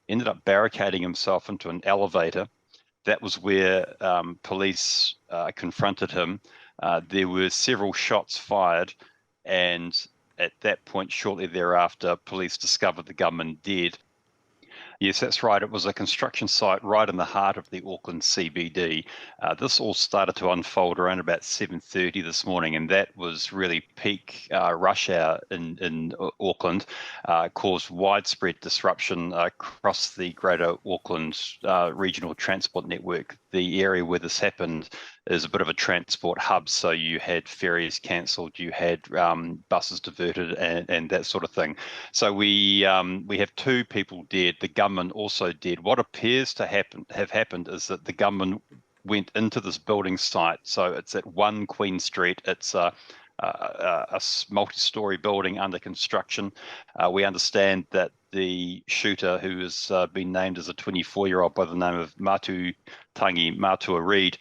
ended up barricading himself into an elevator. That was where police confronted him. There were several shots fired, and at that point, shortly thereafter, police discovered the gunman dead. Yes, that's right. It was a construction site right in the heart of the Auckland CBD. This all started to unfold around about 7:30 this morning, and that was really peak rush hour in Auckland. Caused widespread disruption across the greater Auckland regional transport network. The area where this happened is a bit of a transport hub, so you had ferries cancelled, you had buses diverted, and that sort of thing. So we have two people dead. The gunman also dead. What appears to have happened is that the gunman went into this building site. So it's at 1 Queen Street. It's a multi-story building under construction. We understand that the shooter, who has been named as a 24-year-old by the name of Matutangi Matua Reid,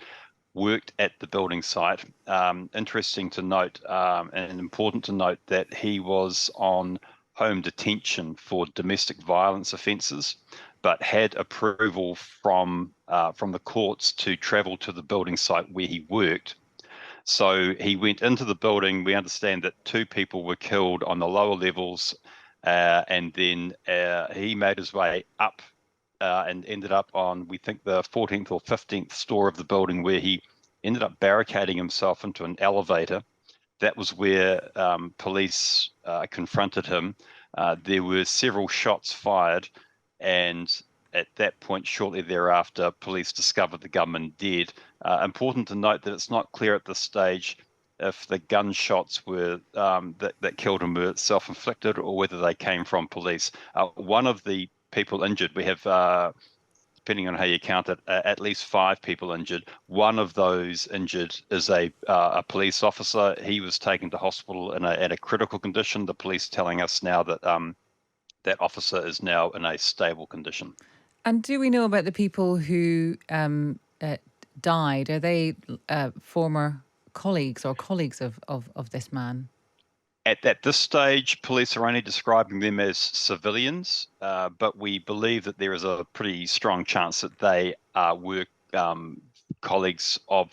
worked at the building site. Interesting to note and important to note that he was on home detention for domestic violence offences, but had approval from the courts to travel to the building site where he worked. So he went into the building. We understand that two people were killed on the lower levels, and then he made his way up and ended up on, we think, the 14th or 15th floor of the building, where he ended up barricading himself into an elevator. That was where police confronted him. There were several shots fired, and at that point, shortly thereafter, police discovered the gunman dead. Important to note that it's not clear at this stage if the gunshots were that killed him were self-inflicted or whether they came from police. One of the people injured, we have, depending on how you count it, at least 5 people injured. One of those injured is a police officer. He was taken to hospital in a critical condition. The police telling us now that that officer is now in a stable condition. And do we know about the people who died? Are they former colleagues or colleagues of this man? At this stage, police are only describing them as civilians, but we believe that there is a pretty strong chance that they were colleagues of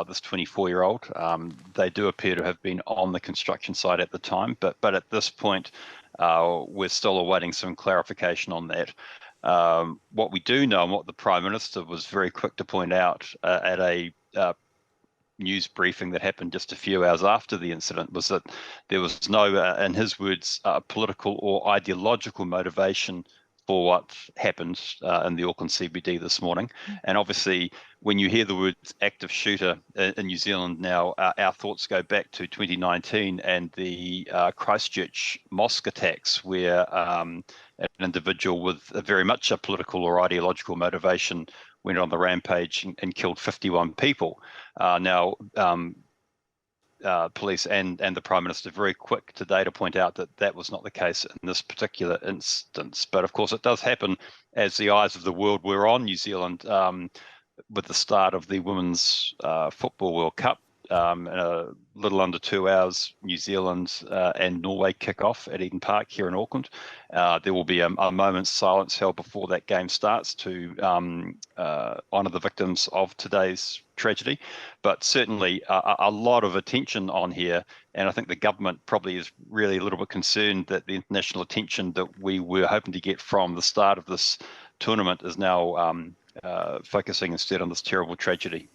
this 24-year-old. They do appear to have been on the construction site at the time, but at this point, we're still awaiting some clarification on that. What we do know, and what the Prime Minister was very quick to point out at a news briefing that happened just a few hours after the incident, was that there was no, in his words, political or ideological motivation for what happened in the Auckland CBD this morning. And obviously, when you hear the words active shooter in New Zealand now, our thoughts go back to 2019 and the Christchurch mosque attacks, where an individual with very much a political or ideological motivation went on the rampage and killed 51 people. Now, police and the Prime Minister very quick today to point out that that was not the case in this particular instance. But of course, it does happen as the eyes of the world were on New Zealand with the start of the Women's Football World Cup. In a little under 2 hours, New Zealand and Norway kick off at Eden Park here in Auckland. There will be a moment's silence held before that game starts to honour the victims of today's tragedy. But certainly a lot of attention on here, and I think the government probably is really a little bit concerned that the international attention that we were hoping to get from the start of this tournament is now focusing instead on this terrible tragedy.